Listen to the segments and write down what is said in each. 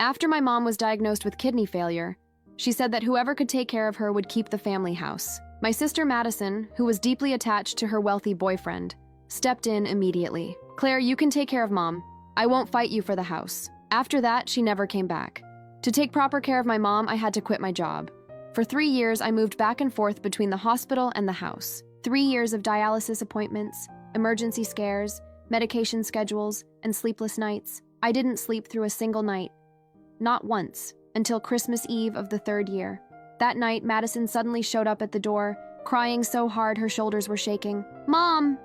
After my mom was diagnosed with kidney failure, she said that whoever could take care of her would keep the family house. My sister Madison, who was deeply attached to her wealthy boyfriend, stepped in immediately. "Claire, you can take care of Mom. I won't fight you for the house." After that, she never came back. To take proper care of my mom, I had to quit my job. For 3 years, I moved back and forth between the hospital and the house. 3 years of dialysis appointments, emergency scares, medication schedules, and sleepless nights. I didn't sleep through a single night. Not once, until Christmas Eve of the 3rd year. That night, Madison suddenly showed up at the door, crying so hard her shoulders were shaking. "Mom!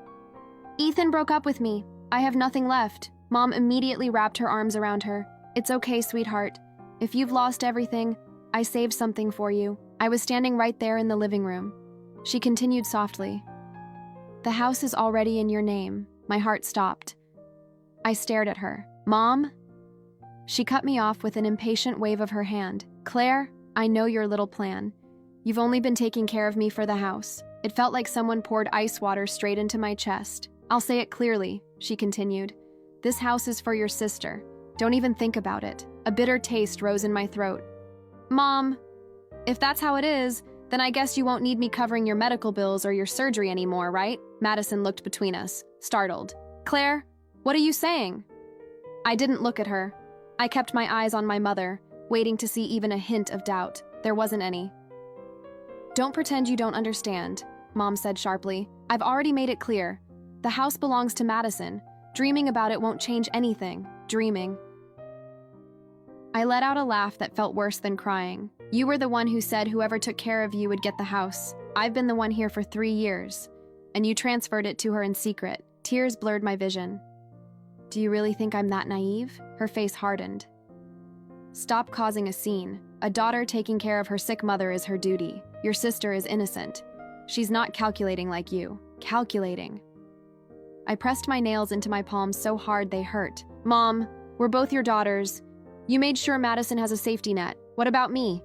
Ethan broke up with me. I have nothing left." Mom immediately wrapped her arms around her. "It's okay, sweetheart. If you've lost everything, I saved something for you." I was standing right there in the living room. She continued softly. "The house is already in your name." My heart stopped. I stared at her. "Mom?" She cut me off with an impatient wave of her hand. "Claire, I know your little plan. You've only been taking care of me for the house." It felt like someone poured ice water straight into my chest. "I'll say it clearly," she continued. "This house is for your sister. Don't even think about it." A bitter taste rose in my throat. "Mom, if that's how it is, then I guess you won't need me covering your medical bills or your surgery anymore, right?" Madison looked between us, startled. "Claire, what are you saying?" I didn't look at her. I kept my eyes on my mother, waiting to see even a hint of doubt. There wasn't any. "Don't pretend you don't understand," Mom said sharply. "I've already made it clear. The house belongs to Madison. Dreaming about it won't change anything. Dreaming." I let out a laugh that felt worse than crying. "You were the one who said whoever took care of you would get the house. I've been the one here for 3 years, and you transferred it to her in secret." Tears blurred my vision. "Do you really think I'm that naive?" Her face hardened. "Stop causing a scene. A daughter taking care of her sick mother is her duty. Your sister is innocent. She's not calculating like you." Calculating. I pressed my nails into my palms so hard they hurt. "Mom, we're both your daughters. You made sure Madison has a safety net. What about me?"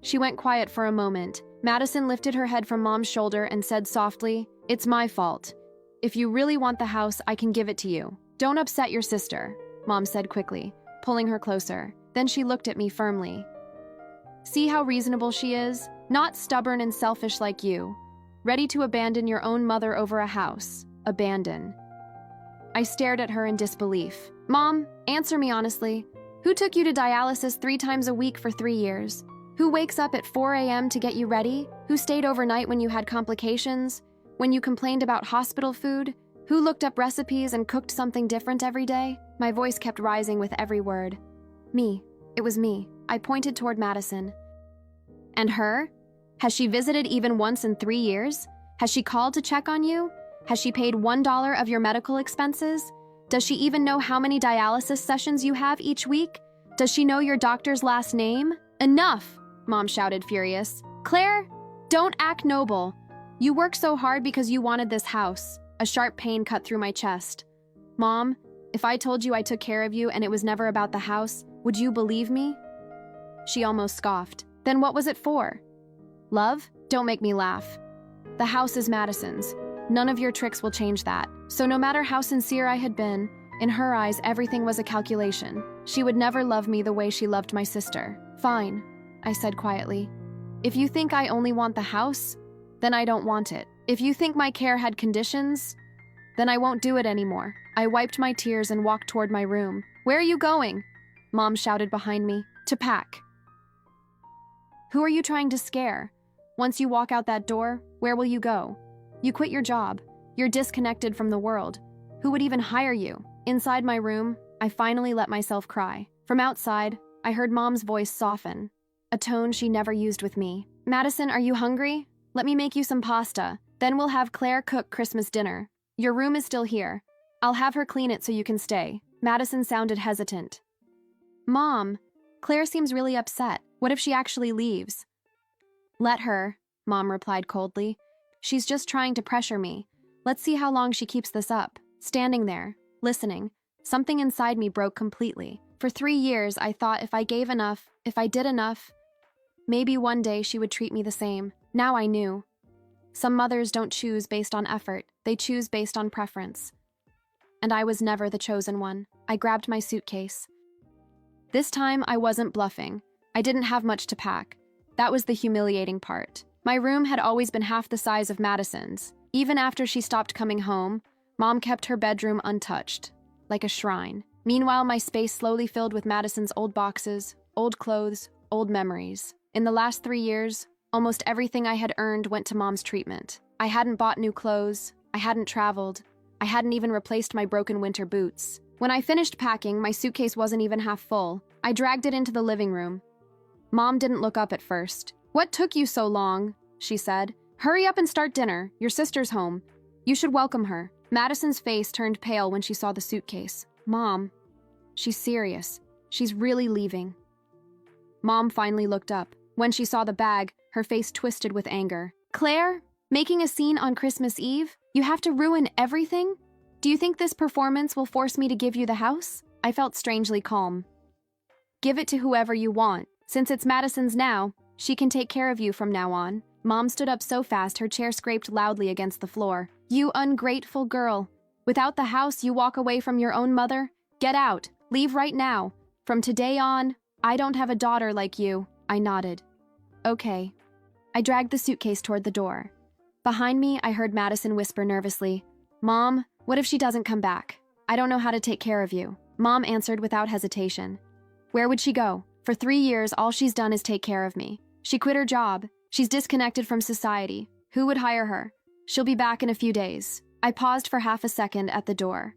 She went quiet for a moment. Madison lifted her head from Mom's shoulder and said softly, "It's my fault. If you really want the house, I can give it to you. Don't upset your sister," Mom said quickly, pulling her closer. Then she looked at me firmly. "See how reasonable she is? Not stubborn and selfish like you. Ready to abandon your own mother over a house. Abandon." I stared at her in disbelief. "Mom, answer me honestly. Who took you to dialysis 3 times a week for 3 years? Who wakes up at 4 a.m. to get you ready? Who stayed overnight when you had complications? When you complained about hospital food? Who looked up recipes and cooked something different every day?" My voice kept rising with every word. "Me. It was me." I pointed toward Madison. "And her? Has she visited even once in 3 years? Has she called to check on you? Has she paid $1 of your medical expenses? Does she even know how many dialysis sessions you have each week? Does she know your doctor's last name?" "Enough!" Mom shouted, furious. "Claire, don't act noble. You worked so hard because you wanted this house." A sharp pain cut through my chest. "Mom, if I told you I took care of you and it was never about the house, would you believe me?" She almost scoffed. "Then what was it for? Love? Don't make me laugh. The house is Madison's. None of your tricks will change that." So no matter how sincere I had been, in her eyes everything was a calculation. She would never love me the way she loved my sister. "Fine," I said quietly. "If you think I only want the house, then I don't want it. If you think my care had conditions, then I won't do it anymore." I wiped my tears and walked toward my room. "Where are you going?" Mom shouted behind me. "To pack." "Who are you trying to scare? Once you walk out that door, where will you go? You quit your job. You're disconnected from the world. Who would even hire you?" Inside my room, I finally let myself cry. From outside, I heard Mom's voice soften, a tone she never used with me. "Madison, are you hungry? Let me make you some pasta. Then we'll have Claire cook Christmas dinner. Your room is still here. I'll have her clean it so you can stay." Madison sounded hesitant. "Mom, Claire seems really upset. What if she actually leaves?" "Let her," Mom replied coldly. "She's just trying to pressure me. Let's see how long she keeps this up." Standing there, listening, something inside me broke completely. For 3 years, I thought if I gave enough, if I did enough, maybe one day she would treat me the same. Now I knew. Some mothers don't choose based on effort, they choose based on preference. And I was never the chosen one. I grabbed my suitcase. This time, I wasn't bluffing. I didn't have much to pack. That was the humiliating part. My room had always been half the size of Madison's. Even after she stopped coming home, Mom kept her bedroom untouched, like a shrine. Meanwhile, my space slowly filled with Madison's old boxes, old clothes, old memories. In the last 3 years, almost everything I had earned went to Mom's treatment. I hadn't bought new clothes, I hadn't traveled, I hadn't even replaced my broken winter boots. When I finished packing, my suitcase wasn't even half full. I dragged it into the living room. Mom didn't look up at first. "What took you so long?" she said. "Hurry up and start dinner. Your sister's home. You should welcome her." Madison's face turned pale when she saw the suitcase. "Mom, she's serious. She's really leaving." Mom finally looked up. When she saw the bag, her face twisted with anger. "Claire, making a scene on Christmas Eve? You have to ruin everything? Do you think this performance will force me to give you the house?" I felt strangely calm. "Give it to whoever you want. Since it's Madison's now, she can take care of you from now on." Mom stood up so fast her chair scraped loudly against the floor. "You ungrateful girl. Without the house, you walk away from your own mother? Get out. Leave right now. From today on, I don't have a daughter like you." I nodded. "Okay." I dragged the suitcase toward the door. Behind me, I heard Madison whisper nervously, "Mom, what if she doesn't come back? I don't know how to take care of you." Mom answered without hesitation. "Where would she go? For 3 years, all she's done is take care of me. She quit her job. She's disconnected from society. Who would hire her? She'll be back in a few days." I paused for half a second at the door.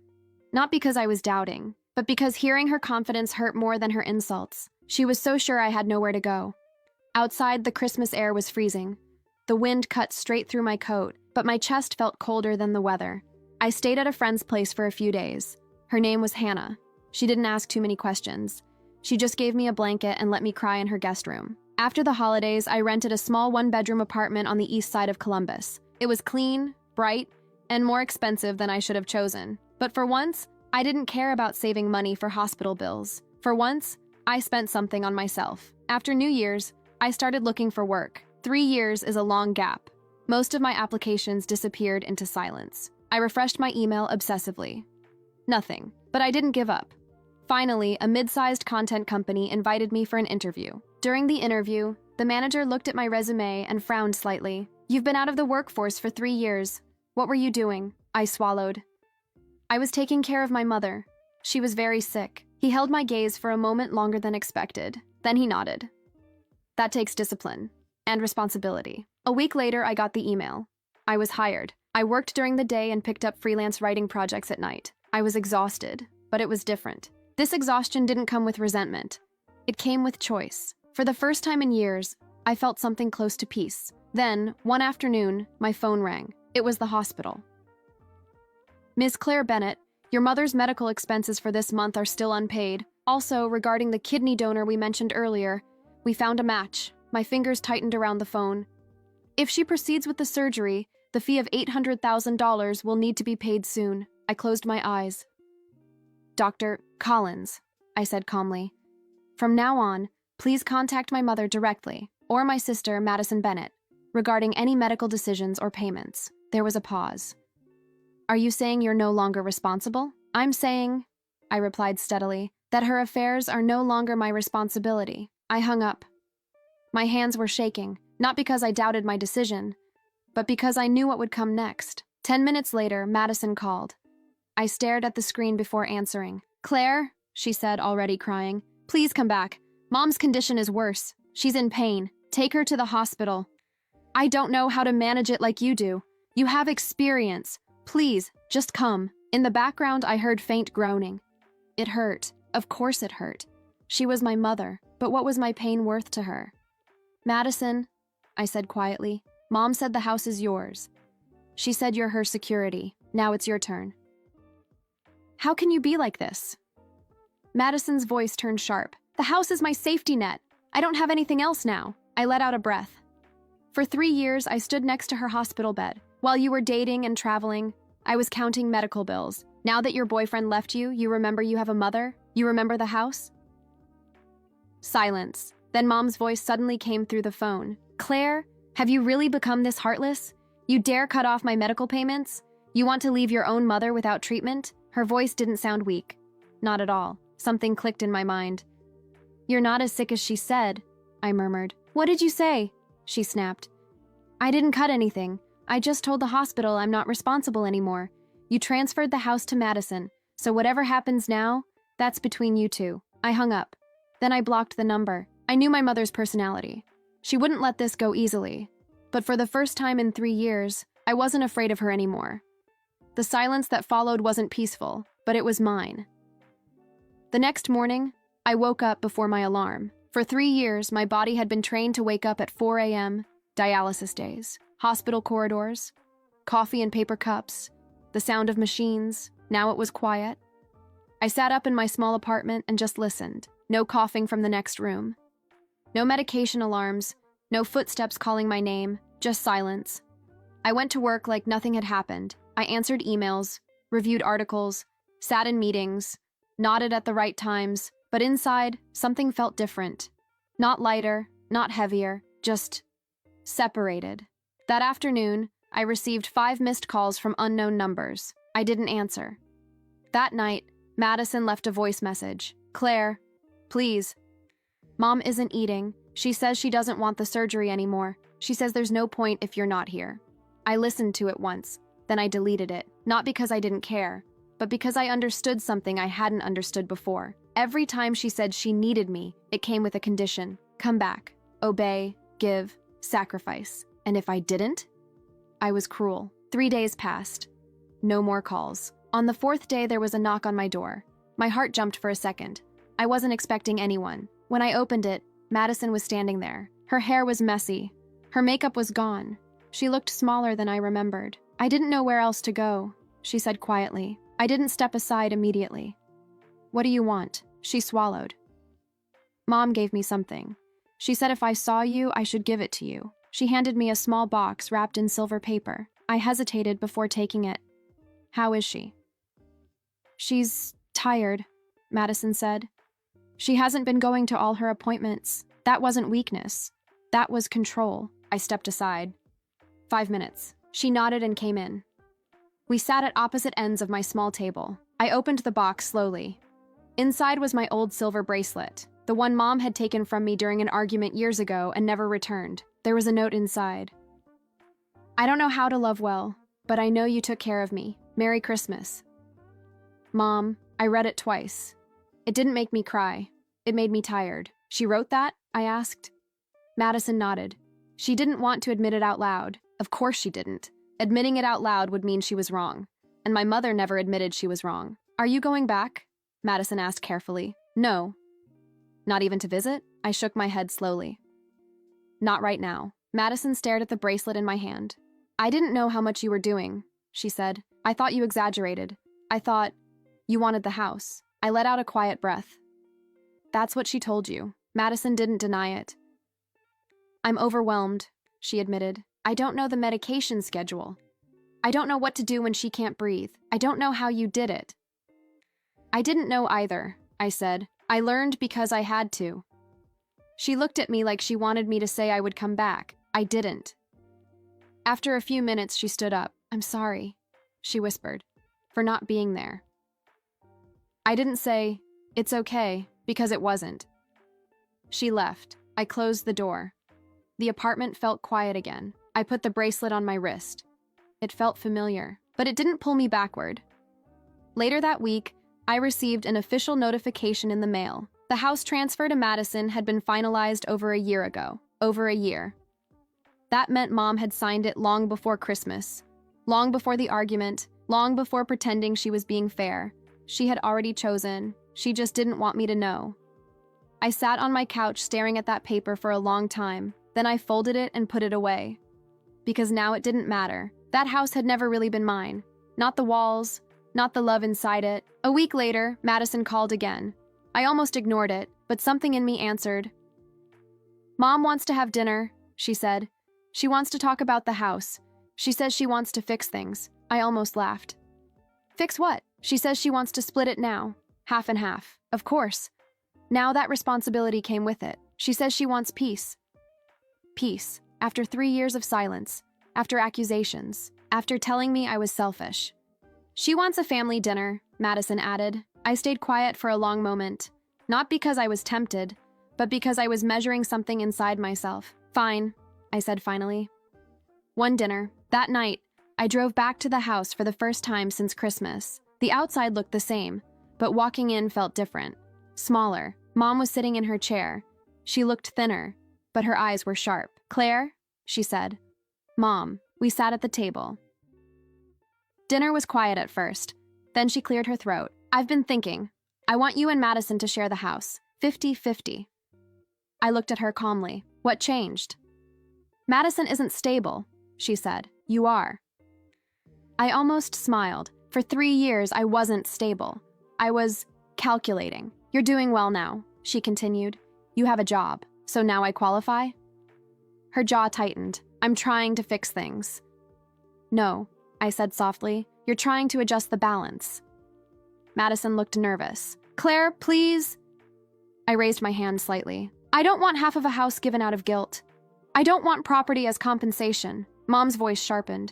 Not because I was doubting, but because hearing her confidence hurt more than her insults. She was so sure I had nowhere to go. Outside, the Christmas air was freezing. The wind cut straight through my coat, but my chest felt colder than the weather. I stayed at a friend's place for a few days. Her name was Hannah. She didn't ask too many questions. She just gave me a blanket and let me cry in her guest room. After the holidays, I rented a small one-bedroom apartment on the east side of Columbus. It was clean, bright, and more expensive than I should have chosen. But for once, I didn't care about saving money for hospital bills. For once, I spent something on myself. After New Year's, I started looking for work. 3 years is a long gap. Most of my applications disappeared into silence. I refreshed my email obsessively. Nothing, but I didn't give up. Finally, a mid-sized content company invited me for an interview. During the interview, the manager looked at my resume and frowned slightly. "You've been out of the workforce for 3 years. What were you doing?" I swallowed. "I was taking care of my mother. She was very sick." He held my gaze for a moment longer than expected. Then he nodded. "That takes discipline and responsibility." A week later, I got the email. I was hired. I worked during the day and picked up freelance writing projects at night. I was exhausted, but it was different. This exhaustion didn't come with resentment. It came with choice. For the first time in years, I felt something close to peace. Then, one afternoon, my phone rang. It was the hospital. "Ms. Claire Bennett, your mother's medical expenses for this month are still unpaid. Also, regarding the kidney donor we mentioned earlier, we found a match." My fingers tightened around the phone. "If she proceeds with the surgery, the fee of $800,000 will need to be paid soon." I closed my eyes. "Dr. Collins," I said calmly. "From now on, please contact my mother directly, or my sister, Madison Bennett, regarding any medical decisions or payments." There was a pause. "Are you saying you're no longer responsible?" "I'm saying," I replied steadily, "that her affairs are no longer my responsibility." I hung up. My hands were shaking, not because I doubted my decision, but because I knew what would come next. 10 minutes later, Madison called. I stared at the screen before answering. "Claire," she said, already crying, "please come back. Mom's condition is worse. She's in pain. Take her to the hospital." "I don't know how to manage it like you do. You have experience. Please, just come." In the background, I heard faint groaning. It hurt. Of course it hurt. She was my mother, but what was my pain worth to her? "Madison," I said quietly, "Mom said the house is yours. She said you're her security. Now it's your turn." "How can you be like this?" Madison's voice turned sharp. "The house is my safety net. I don't have anything else now." I let out a breath. "For 3 years, I stood next to her hospital bed. While you were dating and traveling, I was counting medical bills. Now that your boyfriend left you, you remember you have a mother? You remember the house?" Silence. Then Mom's voice suddenly came through the phone. "Claire, have you really become this heartless? You dare cut off my medical payments? You want to leave your own mother without treatment?" Her voice didn't sound weak. Not at all. Something clicked in my mind. "You're not as sick as she said," I murmured. "What did you say?" she snapped. "I didn't cut anything. I just told the hospital I'm not responsible anymore. You transferred the house to Madison, so whatever happens now, that's between you two." I hung up. Then I blocked the number. I knew my mother's personality. She wouldn't let this go easily. But for the first time in 3 years, I wasn't afraid of her anymore. The silence that followed wasn't peaceful, but it was mine. The next morning, I woke up before my alarm. For 3 years, my body had been trained to wake up at 4 a.m., dialysis days, hospital corridors, coffee in paper cups, the sound of machines. Now it was quiet. I sat up in my small apartment and just listened. No coughing from the next room. No medication alarms, no footsteps calling my name, just silence. I went to work like nothing had happened. I answered emails, reviewed articles, sat in meetings, nodded at the right times, but inside, something felt different. Not lighter, not heavier, just separated. That afternoon, I received 5 missed calls from unknown numbers. I didn't answer. That night, Madison left a voice message. "Claire, please. Mom isn't eating. She says she doesn't want the surgery anymore. She says there's no point if you're not here." I listened to it once, then I deleted it. Not because I didn't care, but because I understood something I hadn't understood before. Every time she said she needed me, it came with a condition. Come back, obey, give, sacrifice. And if I didn't? I was cruel. 3 days passed. No more calls. On the 4th day, there was a knock on my door. My heart jumped for a second. I wasn't expecting anyone. When I opened it, Madison was standing there. Her hair was messy. Her makeup was gone. She looked smaller than I remembered. "I didn't know where else to go," she said quietly. I didn't step aside immediately. "What do you want?" She swallowed. "Mom gave me something. She said if I saw you, I should give it to you." She handed me a small box wrapped in silver paper. I hesitated before taking it. "How is she?" "She's tired," Madison said. "She hasn't been going to all her appointments. That wasn't weakness. That was control." I stepped aside. 5 minutes. She nodded and came in. We sat at opposite ends of my small table. I opened the box slowly. Inside was my old silver bracelet, the one Mom had taken from me during an argument years ago and never returned. There was a note inside. "I don't know how to love well, but I know you took care of me. Merry Christmas." Mom, I read it twice. It didn't make me cry. It made me tired. "She wrote that?" I asked. Madison nodded. She didn't want to admit it out loud. Of course she didn't. Admitting it out loud would mean she was wrong. And my mother never admitted she was wrong. "Are you going back?" Madison asked carefully. "No." "Not even to visit?" I shook my head slowly. "Not right now." Madison stared at the bracelet in my hand. "I didn't know how much you were doing," she said. "I thought you exaggerated. I thought you wanted the house." I let out a quiet breath. "That's what she told you." Madison didn't deny it. "I'm overwhelmed," she admitted. "I don't know the medication schedule. I don't know what to do when she can't breathe. I don't know how you did it." "I didn't know either," I said. "I learned because I had to." She looked at me like she wanted me to say I would come back. I didn't. After a few minutes, she stood up. "I'm sorry," she whispered, "for not being there." I didn't say, "It's okay," because it wasn't. She left. I closed the door. The apartment felt quiet again. I put the bracelet on my wrist. It felt familiar, but it didn't pull me backward. Later that week, I received an official notification in the mail. The house transfer to Madison had been finalized over a year ago. Over a year. That meant Mom had signed it long before Christmas. Long before the argument. Long before pretending she was being fair. She had already chosen. She just didn't want me to know. I sat on my couch staring at that paper for a long time. Then I folded it and put it away. Because now it didn't matter. That house had never really been mine. Not the walls, not the love inside it. A week later, Madison called again. I almost ignored it, but something in me answered. "Mom wants to have dinner," she said. "She wants to talk about the house. She says she wants to fix things." I almost laughed. "Fix what?" "She says she wants to split it now. Half and half." Of course. Now that responsibility came with it. She says she wants peace. Peace. After 3 years of silence. After accusations. After telling me I was selfish. "She wants a family dinner," Madison added. I stayed quiet for a long moment. Not because I was tempted, but because I was measuring something inside myself. Fine, I said finally. One dinner, that night, I drove back to the house for the first time since Christmas. The outside looked the same, but walking in felt different. Smaller. Mom was sitting in her chair. She looked thinner, but her eyes were sharp. "Claire," she said. "Mom." We sat at the table. Dinner was quiet at first. Then she cleared her throat. "I've been thinking. I want you and Madison to share the house. 50-50. I looked at her calmly. "What changed?" "Madison isn't stable," she said. "You are." I almost smiled. For 3 years, I wasn't stable. I was calculating. "You're doing well now," she continued. "You have a job, so now I qualify?" Her jaw tightened. "I'm trying to fix things." "No," I said softly. "You're trying to adjust the balance." Madison looked nervous. "Claire, please." I raised my hand slightly. "I don't want half of a house given out of guilt. I don't want property as compensation." Mom's voice sharpened.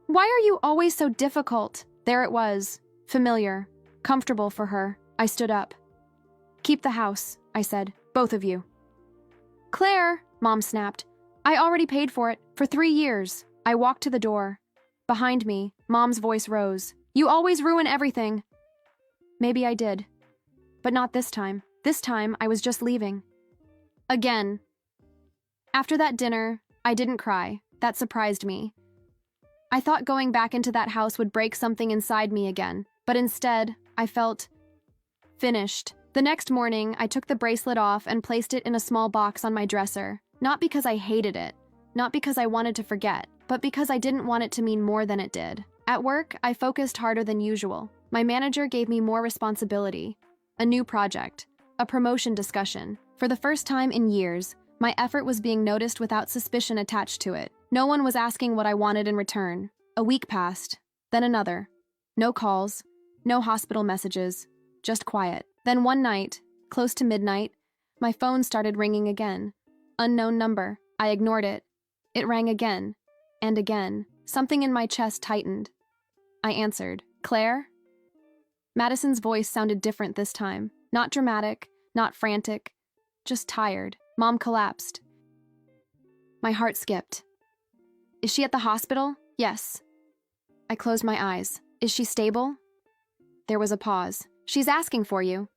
"Why are you always so difficult?" There it was. Familiar. Comfortable for her. I stood up. "Keep the house," I said. "Both of you." "Claire," Mom snapped. "I already paid for it. For 3 years." I walked to the door. Behind me, Mom's voice rose. "You always ruin everything." Maybe I did. But not this time. This time, I was just leaving. Again. After that dinner, I didn't cry. That surprised me. I thought going back into that house would break something inside me again, but instead, I felt finished. The next morning, I took the bracelet off and placed it in a small box on my dresser, not because I hated it, not because I wanted to forget, but because I didn't want it to mean more than it did. At work, I focused harder than usual. My manager gave me more responsibility, a new project, a promotion discussion. For the first time in years, my effort was being noticed without suspicion attached to it. No one was asking what I wanted in return. A week passed, then another. No calls, no hospital messages, just quiet. Then one night, close to midnight, my phone started ringing again. Unknown number. I ignored it. It rang again, and again. Something in my chest tightened. I answered. "Claire?" Madison's voice sounded different this time. Not dramatic, not frantic, just tired. Mom collapsed. My heart skipped. "Is she at the hospital?" "Yes." I closed my eyes. "Is she stable?" There was a pause. "She's asking for you."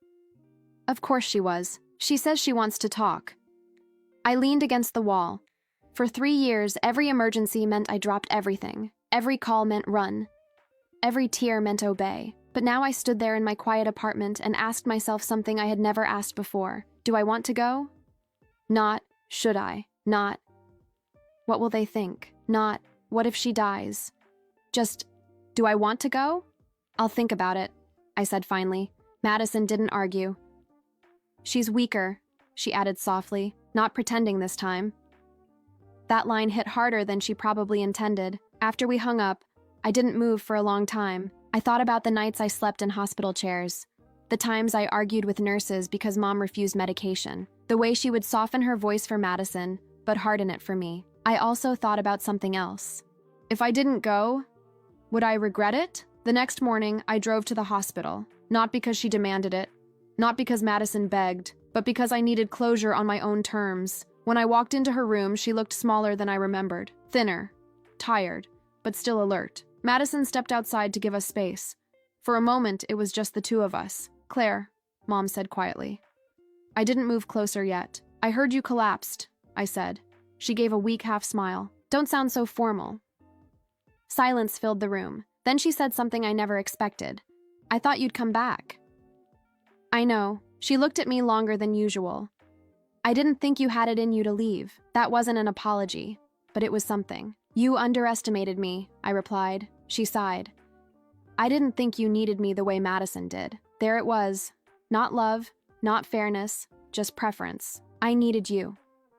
Of course she was. She says she wants to talk. I leaned against the wall. For 3 years, every emergency meant I dropped everything. Every call meant run. Every tear meant obey. But now I stood there in my quiet apartment and asked myself something I had never asked before. Do I want to go? Not, should I? Not, what will they think? Not, what if she dies? Just, do I want to go? "I'll think about it," I said finally. Madison didn't argue. "She's weaker," she added softly, not pretending this time. That line hit harder than she probably intended. After we hung up, I didn't move for a long time. I thought about the nights I slept in hospital chairs, the times I argued with nurses because Mom refused medication, the way she would soften her voice for Madison, but harden it for me. I also thought about something else. If I didn't go, would I regret it? The next morning, I drove to the hospital, not because she demanded it, not because Madison begged, but because I needed closure on my own terms. When I walked into her room, she looked smaller than I remembered, thinner, tired, but still alert. Madison stepped outside to give us space. For a moment, it was just the two of us. "Claire," Mom said quietly. I didn't move closer yet. "I heard you collapsed," I said. She gave a weak half smile. "Don't sound so formal." Silence filled the room. Then she said something I never expected. "I thought you'd come back." "I know." She looked at me longer than usual. "I didn't think you had it in you to leave." That wasn't an apology, but it was something. "You underestimated me," I replied. She sighed. "I didn't think you needed me the way Madison did." There it was. Not love, not fairness, just preference. "I needed you,"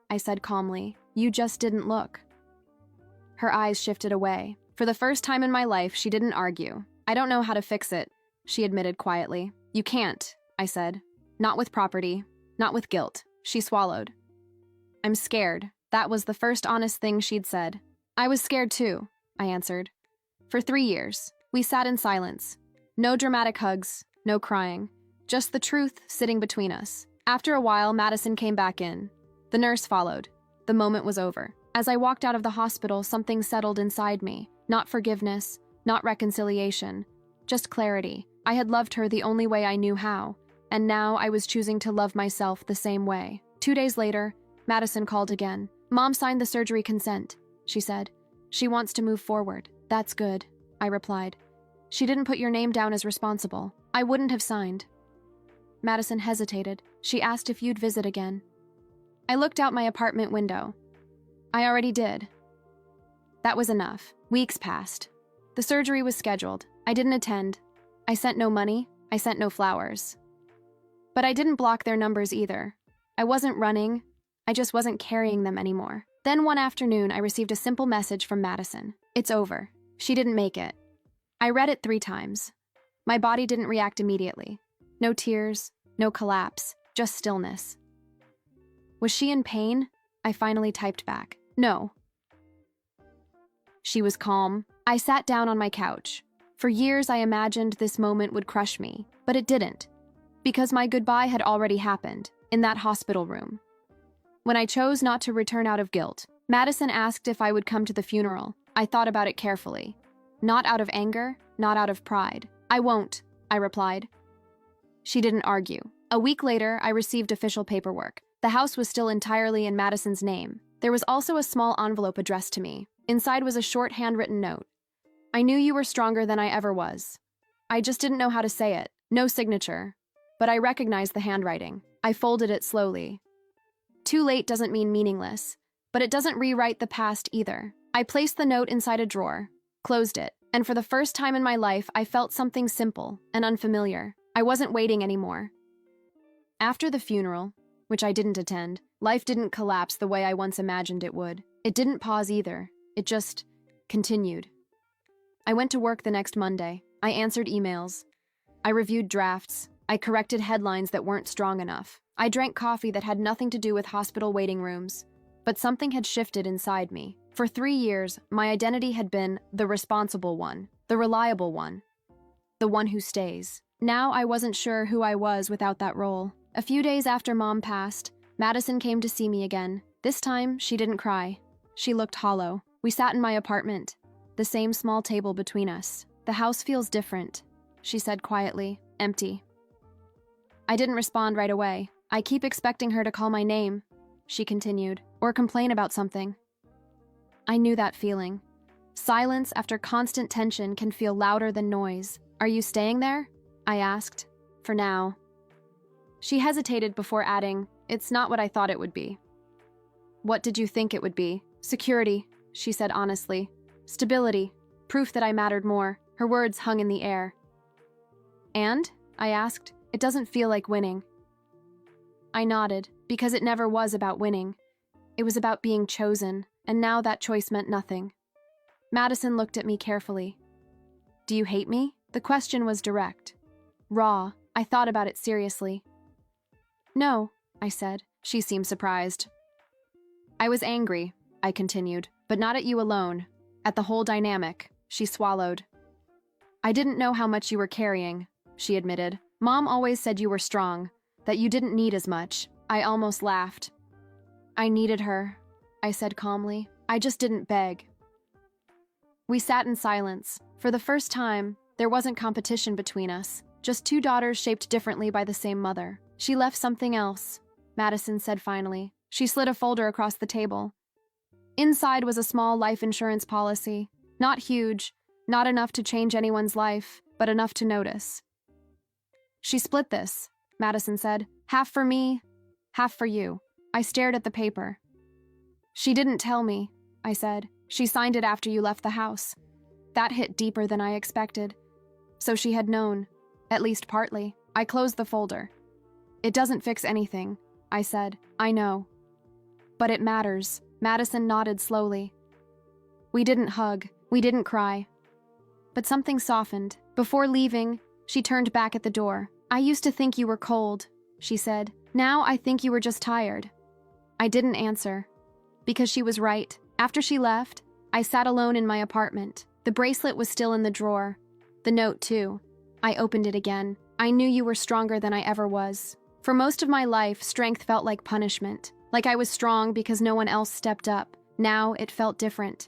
I said calmly. "You just didn't look." Her eyes shifted away. For the first time in my life, she didn't argue. "I don't know how to fix it," she admitted quietly. "You can't," I said. "Not with property, not with guilt." She swallowed. "I'm scared." That was the first honest thing she'd said. "I was scared too," I answered. For 3 years, we sat in silence. No dramatic hugs, no crying. Just the truth sitting between us. After a while, Madison came back in. The nurse followed. The moment was over. As I walked out of the hospital, something settled inside me. Not forgiveness, not reconciliation, just clarity. I had loved her the only way I knew how, and now I was choosing to love myself the same way. 2 days later, Madison called again. "Mom signed the surgery consent," she said. "She wants to move forward." "That's good," I replied. "She didn't put your name down as responsible. I wouldn't have signed." Madison hesitated. She asked if you'd visit again. I looked out my apartment window. I already did. That was enough. Weeks passed. The surgery was scheduled. I didn't attend. I sent no money. I sent no flowers. But I didn't block their numbers either. I wasn't running. I just wasn't carrying them anymore. Then one afternoon, I received a simple message from Madison. "It's over. She didn't make it." I read it 3 times. My body didn't react immediately. No tears, no collapse, just stillness. "Was she in pain?" I finally typed back. "No." She was calm. I sat down on my couch. For years, I imagined this moment would crush me, but it didn't, because my goodbye had already happened, in that hospital room. When I chose not to return out of guilt, Madison asked if I would come to the funeral. I thought about it carefully. Not out of anger, not out of pride. "I won't," I replied. She didn't argue. A week later, I received official paperwork. The house was still entirely in Madison's name. There was also a small envelope addressed to me. Inside was a short handwritten note. "I knew you were stronger than I ever was. I just didn't know how to say it. No signature. But I recognized the handwriting." I folded it slowly. Too late doesn't mean meaningless, but it doesn't rewrite the past either. I placed the note inside a drawer, closed it, and for the first time in my life, I felt something simple and unfamiliar. I wasn't waiting anymore. After the funeral, which I didn't attend, life didn't collapse the way I once imagined it would. It didn't pause either. It just continued. I went to work the next Monday. I answered emails. I reviewed drafts. I corrected headlines that weren't strong enough. I drank coffee that had nothing to do with hospital waiting rooms. But something had shifted inside me. For 3 years, my identity had been the responsible one, the reliable one, the one who stays. Now I wasn't sure who I was without that role. A few days after Mom passed, Madison came to see me again. This time, she didn't cry. She looked hollow. We sat in my apartment, the same small table between us. "The house feels different," she said quietly. "Empty." I didn't respond right away. "I keep expecting her to call my name," she continued, "or complain about something." I knew that feeling. Silence after constant tension can feel louder than noise. "Are you staying there?" I asked. "For now." She hesitated before adding, "It's not what I thought it would be." "What did you think it would be?" "Security," she said honestly. "Stability. Proof that I mattered more." Her words hung in the air. "And?" I asked. "It doesn't feel like winning." I nodded, because it never was about winning. It was about being chosen, and now that choice meant nothing. Madison looked at me carefully. "Do you hate me?" The question was direct. Raw. I thought about it seriously. "No," I said. She seemed surprised. "I was angry," I continued, "but not at you alone. At the whole dynamic." She swallowed. "I didn't know how much you were carrying," she admitted. "Mom always said you were strong, that you didn't need as much." I almost laughed. "I needed her," I said calmly. "I just didn't beg." We sat in silence. For the first time, there wasn't competition between us, just 2 daughters shaped differently by the same mother. "She left something else," Madison said finally. She slid a folder across the table. Inside was a small life insurance policy. Not huge, not enough to change anyone's life, but enough to notice. "She split this," Madison said. "Half for me, half for you." I stared at the paper. "She didn't tell me," I said. "She signed it after you left the house." That hit deeper than I expected. So she had known, at least partly. I closed the folder. "It doesn't fix anything," I said. "I know. But it matters." Madison nodded slowly. We didn't hug. We didn't cry. But something softened. Before leaving, she turned back at the door. "I used to think you were cold," she said. "Now I think you were just tired." I didn't answer, because she was right. After she left, I sat alone in my apartment. The bracelet was still in the drawer. The note, too. I opened it again. "I knew you were stronger than I ever was. For most of my life, strength felt like punishment, like I was strong because no one else stepped up. Now it felt different.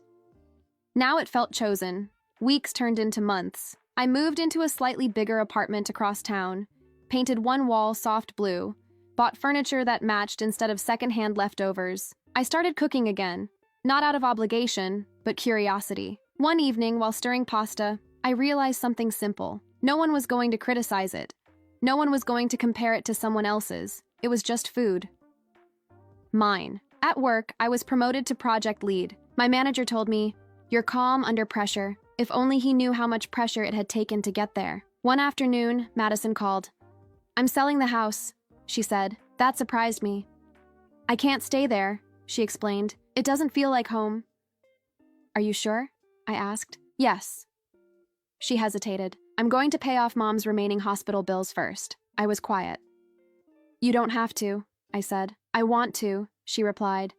Now it felt chosen. Weeks turned into months. I moved into a slightly bigger apartment across town, painted one wall soft blue, bought furniture that matched instead of secondhand leftovers. I started cooking again, not out of obligation, but curiosity. One evening, while stirring pasta, I realized something simple. No one was going to criticize it. No one was going to compare it to someone else's. It was just food. Mine. At work, I was promoted to project lead. My manager told me, "You're calm under pressure." If only he knew how much pressure it had taken to get there. One afternoon, Madison called. "I'm selling the house," she said. That surprised me. "I can't stay there," she explained. "It doesn't feel like home." "Are you sure?" I asked. "Yes." She hesitated. "I'm going to pay off Mom's remaining hospital bills first." I was quiet. "You don't have to," I said. "I want to," she replied.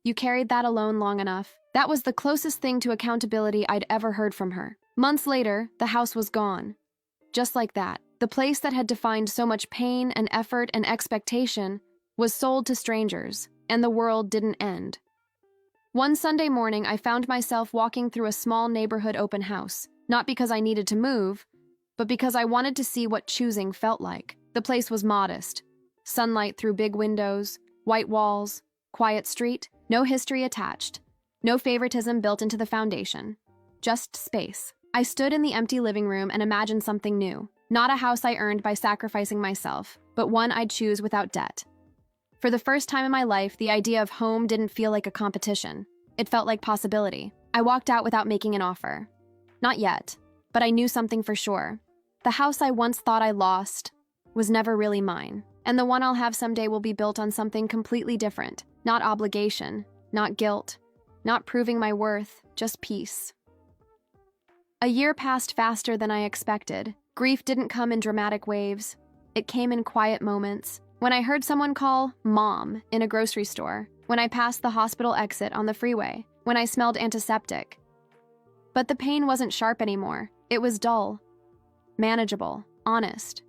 "You carried that alone long enough." That was the closest thing to accountability I'd ever heard from her. Months later, the house was gone. Just like that, the place that had defined so much pain and effort and expectation was sold to strangers, and the world didn't end. One Sunday morning, I found myself walking through a small neighborhood open house, not because I needed to move, but because I wanted to see what choosing felt like. The place was modest. Sunlight through big windows, white walls, quiet street, no history attached. No favoritism built into the foundation. Just space. I stood in the empty living room and imagined something new. Not a house I earned by sacrificing myself, but one I'd choose without debt. For the first time in my life, the idea of home didn't feel like a competition. It felt like possibility. I walked out without making an offer. Not yet, but I knew something for sure. The house I once thought I lost was never really mine, and the one I'll have someday will be built on something completely different. Not obligation, not guilt, not proving my worth, just peace. A year passed faster than I expected. Grief didn't come in dramatic waves. It came in quiet moments. When I heard someone call Mom in a grocery store, when I passed the hospital exit on the freeway, when I smelled antiseptic. But the pain wasn't sharp anymore. It was dull, manageable, honest.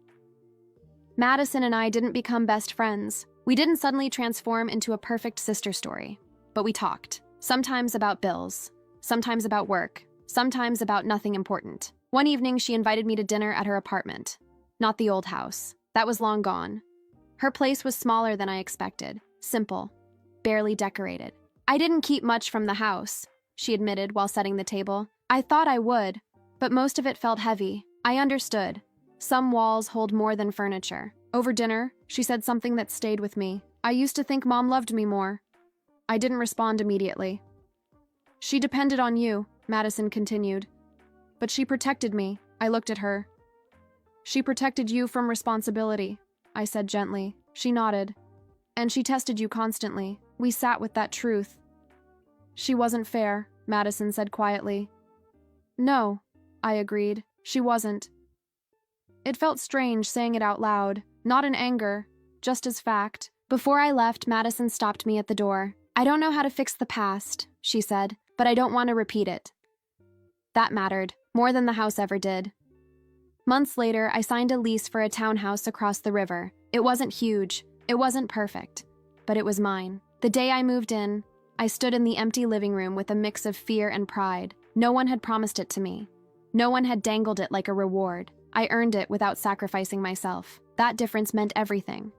Madison and I didn't become best friends. We didn't suddenly transform into a perfect sister story, but we talked. Sometimes about bills, sometimes about work, sometimes about nothing important. One evening, she invited me to dinner at her apartment. Not the old house. That was long gone. Her place was smaller than I expected. Simple. Barely decorated. "I didn't keep much from the house," she admitted while setting the table. "I thought I would, but most of it felt heavy." I understood. Some walls hold more than furniture. Over dinner, she said something that stayed with me. "I used to think Mom loved me more." I didn't respond immediately. "She depended on you," Madison continued. "But she protected me." I looked at her. "She protected you from responsibility," I said gently. She nodded. "And she tested you constantly." We sat with that truth. "She wasn't fair," Madison said quietly. "No," I agreed. "She wasn't." It felt strange saying it out loud, not in anger, just as fact. Before I left, Madison stopped me at the door. "I don't know how to fix the past," she said, "but I don't want to repeat it." That mattered, more than the house ever did. Months later, I signed a lease for a townhouse across the river. It wasn't huge, it wasn't perfect, but it was mine. The day I moved in, I stood in the empty living room with a mix of fear and pride. No one had promised it to me. No one had dangled it like a reward. I earned it without sacrificing myself. That difference meant everything.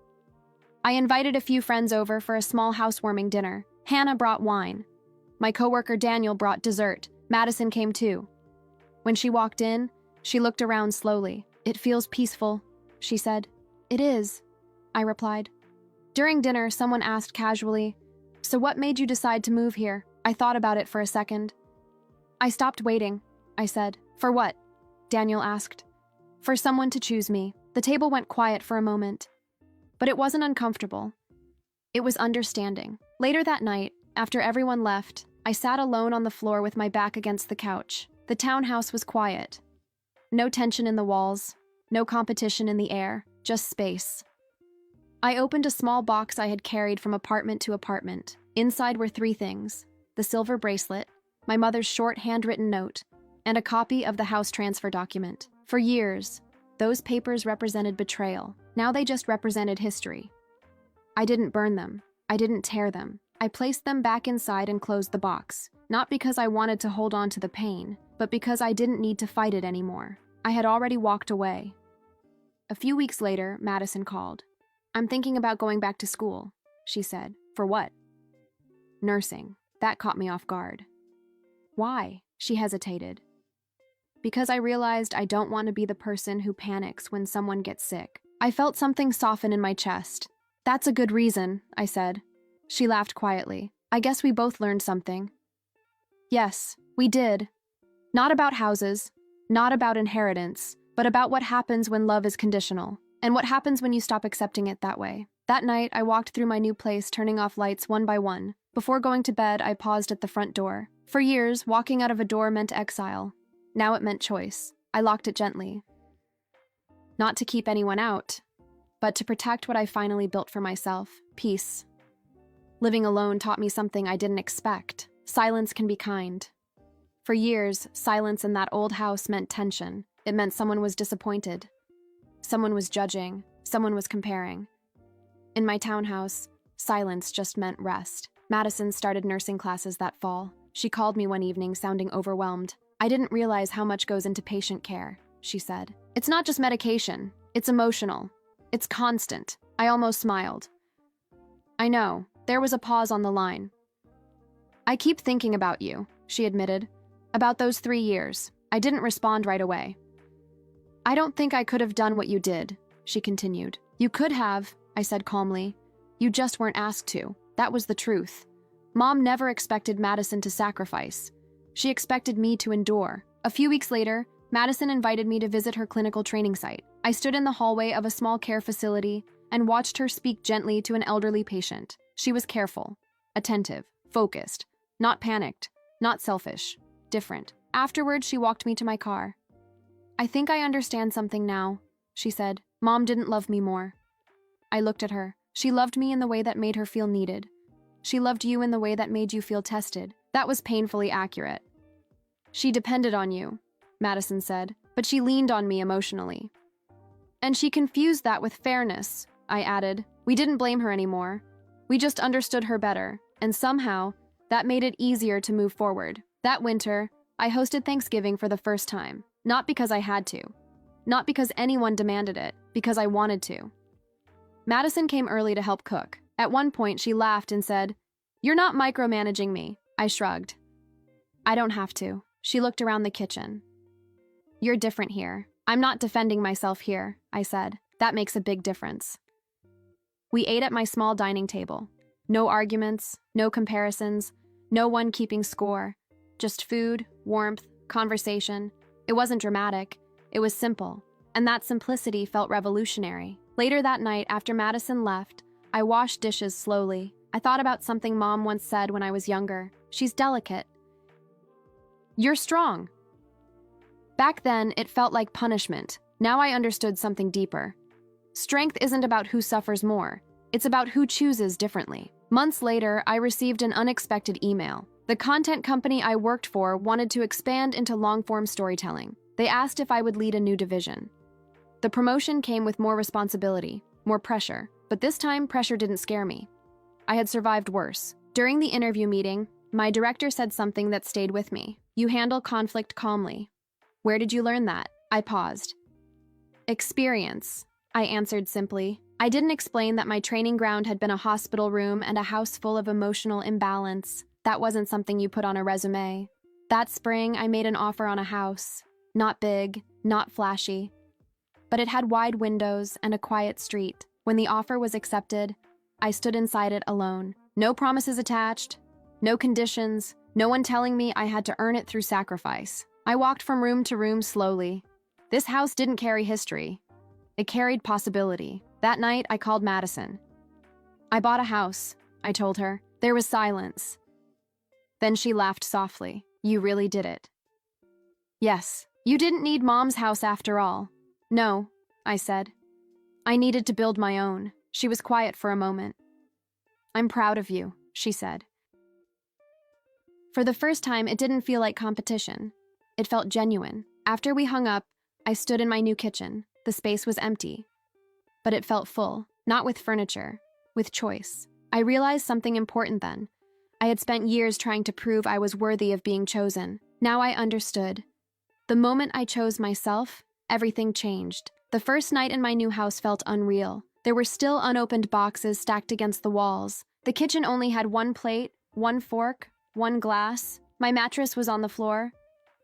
I invited a few friends over for a small housewarming dinner. Hannah brought wine. My coworker Daniel brought dessert. Madison came too. When she walked in, she looked around slowly. "It feels peaceful," she said. "It is," I replied. During dinner, someone asked casually, "So what made you decide to move here?" I thought about it for a second. "I stopped waiting," I said. "For what?" Daniel asked. "For someone to choose me." The table went quiet for a moment. But it wasn't uncomfortable. It was understanding. Later that night, after everyone left, I sat alone on the floor with my back against the couch. The townhouse was quiet. No tension in the walls, no competition in the air, just space. I opened a small box I had carried from apartment to apartment. Inside were 3 things: the silver bracelet, my mother's short handwritten note, and a copy of the house transfer document. For years, Those papers represented betrayal. Now they just represented history. I didn't burn them. I didn't tear them. I placed them back inside and closed the box, not because I wanted to hold on to the pain, but because I didn't need to fight it anymore. I had already walked away. A few weeks later, Madison called. "I'm thinking about going back to school," she said. "For what?" "Nursing." That caught me off guard. "Why?" She hesitated. "Because I realized I don't want to be the person who panics when someone gets sick." I felt something soften in my chest. "That's a good reason," I said. She laughed quietly. "I guess we both learned something." "Yes, we did. Not about houses, not about inheritance, but about what happens when love is conditional, and what happens when you stop accepting it that way." That night, I walked through my new place, turning off lights one by one. Before going to bed, I paused at the front door. For years, walking out of a door meant exile. Now it meant choice. I locked it gently. Not to keep anyone out, but to protect what I finally built for myself: peace. Living alone taught me something I didn't expect. Silence can be kind. For years, silence in that old house meant tension. It meant someone was disappointed. Someone was judging. Someone was comparing. In my townhouse, silence just meant rest. Madison started nursing classes that fall. She called me one evening, sounding overwhelmed. "I didn't realize how much goes into patient care," she said. "It's not just medication. It's emotional. It's constant." I almost smiled. "I know." There was a pause on the line. "I keep thinking about you," she admitted. "About those 3 years." I didn't respond right away. "I don't think I could have done what you did," she continued. "You could have," I said calmly. "You just weren't asked to." That was the truth. Mom never expected Madison to sacrifice. She expected me to endure. A few weeks later, Madison invited me to visit her clinical training site. I stood in the hallway of a small care facility and watched her speak gently to an elderly patient. She was careful, attentive, focused, not panicked, not selfish, different. Afterwards, she walked me to my car. "I think I understand something now," she said. "Mom didn't love me more." I looked at her. She loved me in the way that made her feel needed. She loved you in the way that made you feel tested. That was painfully accurate. "She depended on you," Madison said, "but she leaned on me emotionally." "And she confused that with fairness," I added. "We didn't blame her anymore. We just understood her better, and somehow, that made it easier to move forward." That winter, I hosted Thanksgiving for the first time. Not because I had to. Not because anyone demanded it, because I wanted to. Madison came early to help cook. At one point, she laughed and said, "You're not micromanaging me." I shrugged. "I don't have to." She looked around the kitchen. "You're different here." "I'm not defending myself here," I said. "That makes a big difference." We ate at my small dining table. No arguments, no comparisons, no one keeping score. Just food, warmth, conversation. It wasn't dramatic. It was simple. And that simplicity felt revolutionary. Later that night, after Madison left, I washed dishes slowly. I thought about something Mom once said when I was younger. "She's delicate. You're strong." Back then, it felt like punishment. Now I understood something deeper. Strength isn't about who suffers more. It's about who chooses differently. Months later, I received an unexpected email. The content company I worked for wanted to expand into long-form storytelling. They asked if I would lead a new division. The promotion came with more responsibility, more pressure, but this time pressure didn't scare me. I had survived worse. During the interview meeting, my director said something that stayed with me. "You handle conflict calmly." "Where did you learn that?" I paused. "Experience," I answered simply. I didn't explain that my training ground had been a hospital room and a house full of emotional imbalance. That wasn't something you put on a resume. That spring, I made an offer on a house. Not big, not flashy, but it had wide windows and a quiet street. When the offer was accepted, I stood inside it alone. No promises attached, no conditions, no one telling me I had to earn it through sacrifice. I walked from room to room slowly. This house didn't carry history. It carried possibility. That night, I called Madison. "I bought a house," I told her. There was silence. Then she laughed softly. "You really did it." "Yes, you didn't need Mom's house after all." "No," I said. "I needed to build my own." She was quiet for a moment. "I'm proud of you," she said. For the first time, it didn't feel like competition. It felt genuine. After we hung up, I stood in my new kitchen. The space was empty. But it felt full, not with furniture, with choice. I realized something important then. I had spent years trying to prove I was worthy of being chosen. Now I understood. The moment I chose myself, everything changed. The first night in my new house felt unreal. There were still unopened boxes stacked against the walls. The kitchen only had one plate, one fork, one glass. My mattress was on the floor.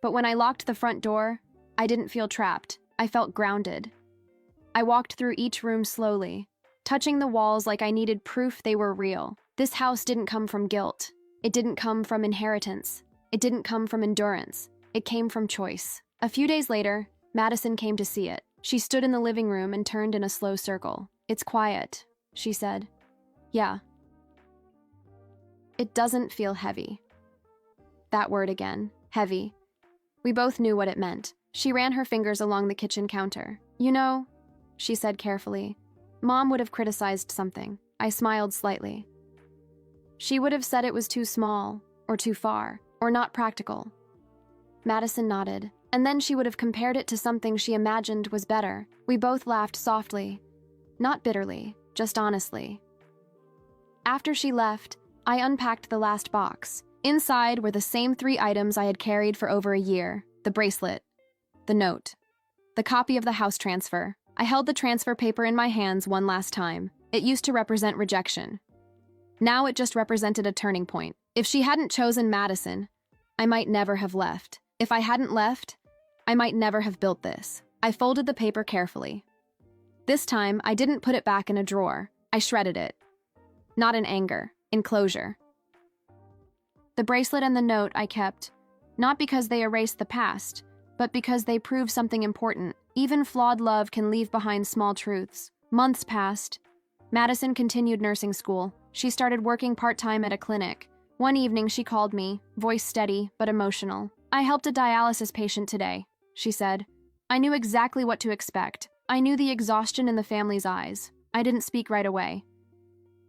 But when I locked the front door, I didn't feel trapped. I felt grounded. I walked through each room slowly, touching the walls like I needed proof they were real. This house didn't come from guilt. It didn't come from inheritance. It didn't come from endurance. It came from choice. A few days later, Madison came to see it. She stood in the living room and turned in a slow circle. "It's quiet," she said. "Yeah." "It doesn't feel heavy." That word again, heavy. We both knew what it meant. She ran her fingers along the kitchen counter. "You know," she said carefully, "Mom would have criticized something." I smiled slightly. "She would have said it was too small, or too far, or not practical." Madison nodded, and then she would have compared it to something she imagined was better. We both laughed softly. Not bitterly, just honestly. After she left, I unpacked the last box. Inside were the same 3 items I had carried for over a year: the bracelet, the note, the copy of the house transfer. I held the transfer paper in my hands one last time. It used to represent rejection. Now it just represented a turning point. If she hadn't chosen Madison, I might never have left. If I hadn't left, I might never have built this. I folded the paper carefully. This time, I didn't put it back in a drawer. I shredded it. Not in anger, in closure. The bracelet and the note I kept, not because they erased the past, but because they prove something important. Even flawed love can leave behind small truths. Months passed. Madison continued nursing school. She started working part-time at a clinic. One evening she called me, voice steady but emotional. "I helped a dialysis patient today," she said. I knew exactly what to expect. I knew the exhaustion in the family's eyes. I didn't speak right away.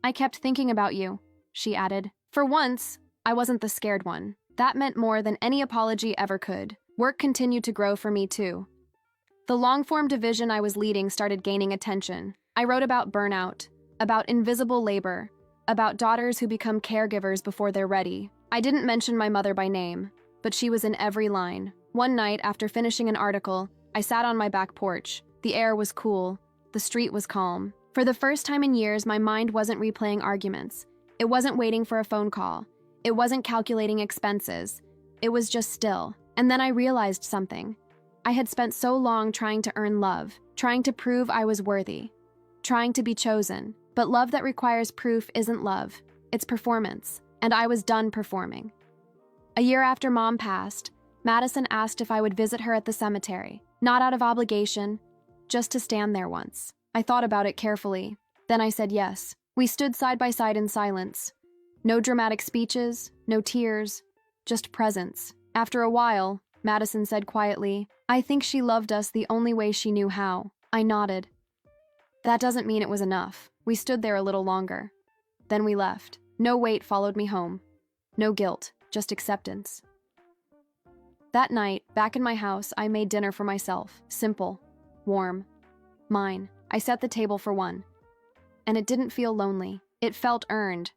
"I kept thinking about you," she added. For once, I wasn't the scared one. That meant more than any apology ever could. Work continued to grow for me too. The long-form division I was leading started gaining attention. I wrote about burnout, about invisible labor, about daughters who become caregivers before they're ready. I didn't mention my mother by name, but she was in every line. One night, after finishing an article, I sat on my back porch. The air was cool. The street was calm. For the first time in years, my mind wasn't replaying arguments. It wasn't waiting for a phone call. It wasn't calculating expenses. It was just still. And then I realized something. I had spent so long trying to earn love, trying to prove I was worthy, trying to be chosen. But love that requires proof isn't love. It's performance. And I was done performing. A year after Mom passed, Madison asked if I would visit her at the cemetery. Not out of obligation, just to stand there once. I thought about it carefully. Then I said yes. We stood side by side in silence. No dramatic speeches, no tears, just presence. After a while, Madison said quietly, "I think she loved us the only way she knew how." I nodded. That doesn't mean it was enough. We stood there a little longer. Then we left. No weight followed me home. No guilt, just acceptance. That night, back in my house, I made dinner for myself. Simple, warm, mine. I set the table for one. And it didn't feel lonely. It felt earned.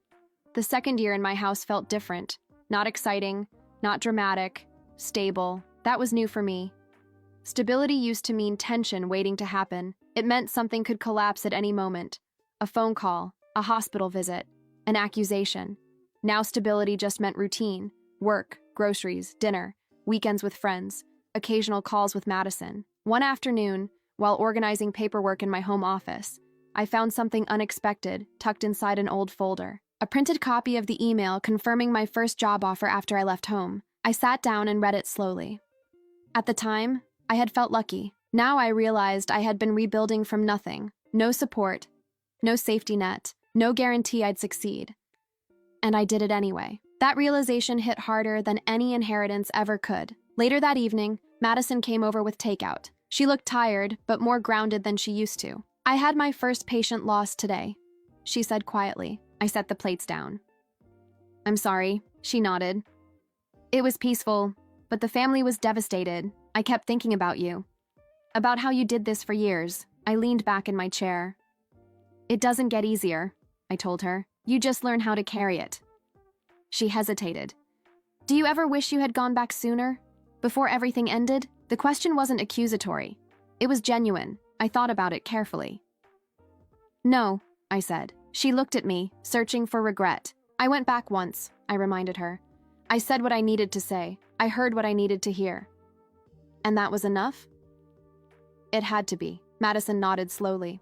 The second year in my house felt different. Not exciting, not dramatic, stable. That was new for me. Stability used to mean tension waiting to happen. It meant something could collapse at any moment. A phone call, a hospital visit, an accusation. Now stability just meant routine. Work, groceries, dinner, weekends with friends, occasional calls with Madison. One afternoon, while organizing paperwork in my home office, I found something unexpected tucked inside an old folder. A printed copy of the email confirming my first job offer after I left home. I sat down and read it slowly. At the time, I had felt lucky. Now I realized I had been rebuilding from nothing. No support, no safety net, no guarantee I'd succeed. And I did it anyway. That realization hit harder than any inheritance ever could. Later that evening, Madison came over with takeout. She looked tired, but more grounded than she used to. "I had my first patient loss today," she said quietly. I set the plates down. "I'm sorry," she nodded. "It was peaceful, but the family was devastated. I kept thinking about you." About how you did this for years. I leaned back in my chair. It doesn't get easier, I told her. You just learn how to carry it. She hesitated. Do you ever wish you had gone back sooner? Before everything ended? The question wasn't accusatory. It was genuine. I thought about it carefully. No, I said. She looked at me, searching for regret. I went back once, I reminded her. I said what I needed to say. I heard what I needed to hear. And that was enough? It had to be. Madison nodded slowly.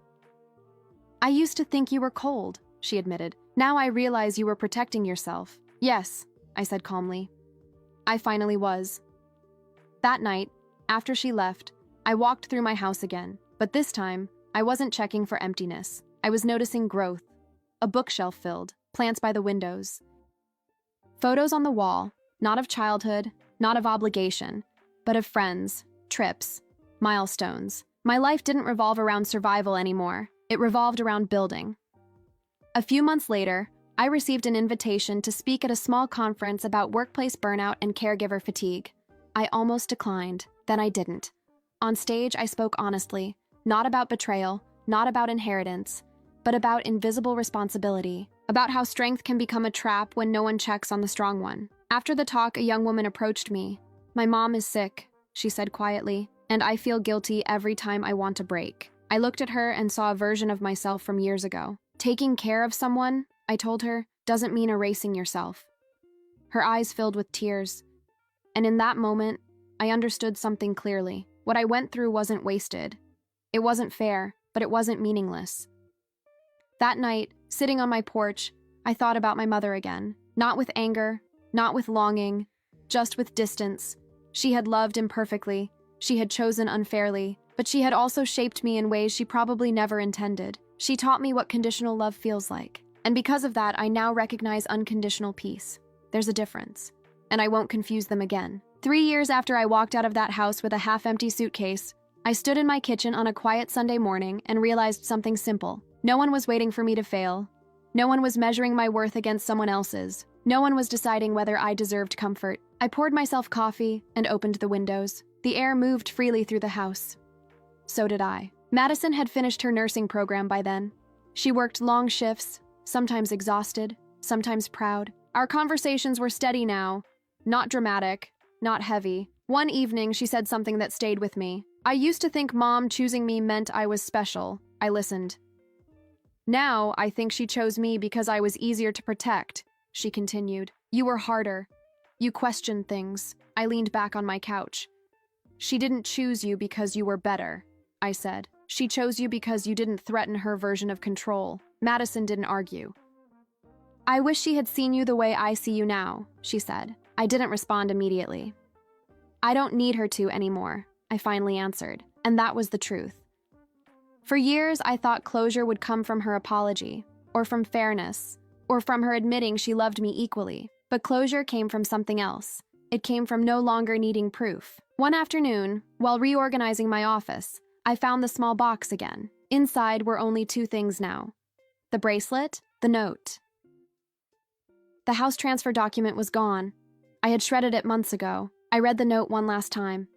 I used to think you were cold, she admitted. Now I realize you were protecting yourself. Yes, I said calmly. I finally was. That night, after she left, I walked through my house again, but this time, I wasn't checking for emptiness. I was noticing growth. A bookshelf filled, plants by the windows. Photos on the wall, not of childhood, not of obligation, but of friends, trips, milestones. My life didn't revolve around survival anymore. It revolved around building. A few months later, I received an invitation to speak at a small conference about workplace burnout and caregiver fatigue. I almost declined, then I didn't. On stage, I spoke honestly, not about betrayal, not about inheritance, but about invisible responsibility, about how strength can become a trap when no one checks on the strong one. After the talk, a young woman approached me. My mom is sick, she said quietly, and I feel guilty every time I want a break. I looked at her and saw a version of myself from years ago. Taking care of someone, I told her, doesn't mean erasing yourself. Her eyes filled with tears. And in that moment, I understood something clearly. What I went through wasn't wasted. It wasn't fair, but it wasn't meaningless. That night, sitting on my porch, I thought about my mother again. Not with anger, not with longing, just with distance. She had loved imperfectly. She had chosen unfairly, but she had also shaped me in ways she probably never intended. She taught me what conditional love feels like. And because of that, I now recognize unconditional peace. There's a difference. And I won't confuse them again. 3 years after I walked out of that house with a half-empty suitcase, I stood in my kitchen on a quiet Sunday morning and realized something simple. No one was waiting for me to fail. No one was measuring my worth against someone else's. No one was deciding whether I deserved comfort. I poured myself coffee and opened the windows. The air moved freely through the house. So did I. Madison had finished her nursing program by then. She worked long shifts, sometimes exhausted, sometimes proud. Our conversations were steady now, not dramatic, not heavy. One evening, she said something that stayed with me. I used to think Mom choosing me meant I was special. I listened. Now, I think she chose me because I was easier to protect, she continued. You were harder. You questioned things. I leaned back on my couch. She didn't choose you because you were better, I said. She chose you because you didn't threaten her version of control. Madison didn't argue. I wish she had seen you the way I see you now, she said. I didn't respond immediately. I don't need her to anymore, I finally answered, and that was the truth. For years, I thought closure would come from her apology, or from fairness, or from her admitting she loved me equally. But closure came from something else. It came from no longer needing proof. One afternoon, while reorganizing my office, I found the small box again. Inside were only 2 things now. The bracelet, the note. The house transfer document was gone. I had shredded it months ago. I read the note one last time.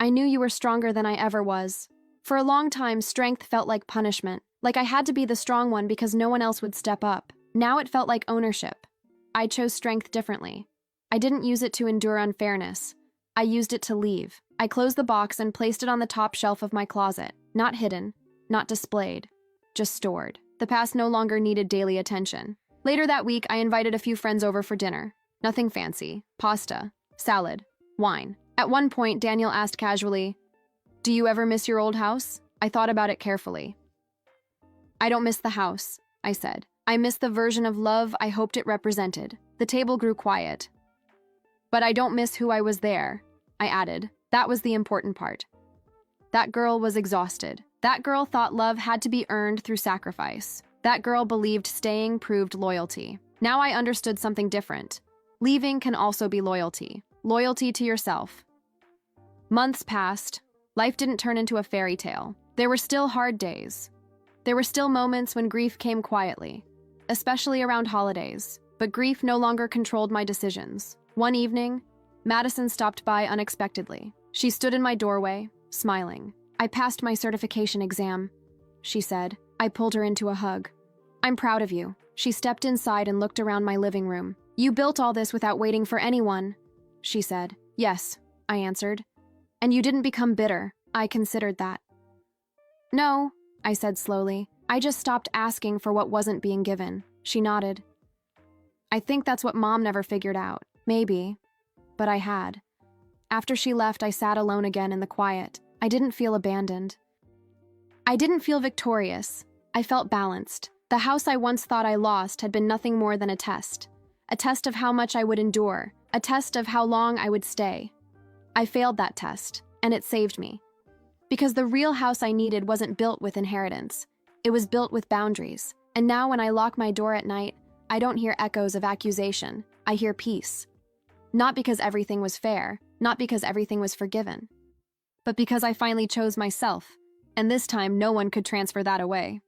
I knew you were stronger than I ever was. For a long time, strength felt like punishment, like I had to be the strong one because no one else would step up. Now it felt like ownership. I chose strength differently. I didn't use it to endure unfairness. I used it to leave. I closed the box and placed it on the top shelf of my closet. Not hidden, not displayed, just stored. The past no longer needed daily attention. Later that week, I invited a few friends over for dinner. Nothing fancy. Pasta, salad, wine. At one point, Daniel asked casually, "Do you ever miss your old house?" I thought about it carefully. I don't miss the house, I said. I miss the version of love I hoped it represented. The table grew quiet. But I don't miss who I was there, I added. That was the important part. That girl was exhausted. That girl thought love had to be earned through sacrifice. That girl believed staying proved loyalty. Now I understood something different. Leaving can also be loyalty. Loyalty to yourself. Months passed. Life didn't turn into a fairy tale. There were still hard days. There were still moments when grief came quietly, especially around holidays. But grief no longer controlled my decisions. One evening, Madison stopped by unexpectedly. She stood in my doorway, smiling. I passed my certification exam, she said. I pulled her into a hug. I'm proud of you. She stepped inside and looked around my living room. You built all this without waiting for anyone, she said. Yes, I answered. And you didn't become bitter. I considered that. No, I said slowly. I just stopped asking for what wasn't being given. She nodded. I think that's what Mom never figured out. Maybe. But I had. After she left, I sat alone again in the quiet. I didn't feel abandoned. I didn't feel victorious. I felt balanced. The house I once thought I lost had been nothing more than a test of how much I would endure, a test of how long I would stay. I failed that test, and it saved me. Because the real house I needed wasn't built with inheritance. It was built with boundaries. And now when I lock my door at night, I don't hear echoes of accusation. I hear peace. Not because everything was fair, not because everything was forgiven, but because I finally chose myself, and this time no one could transfer that away.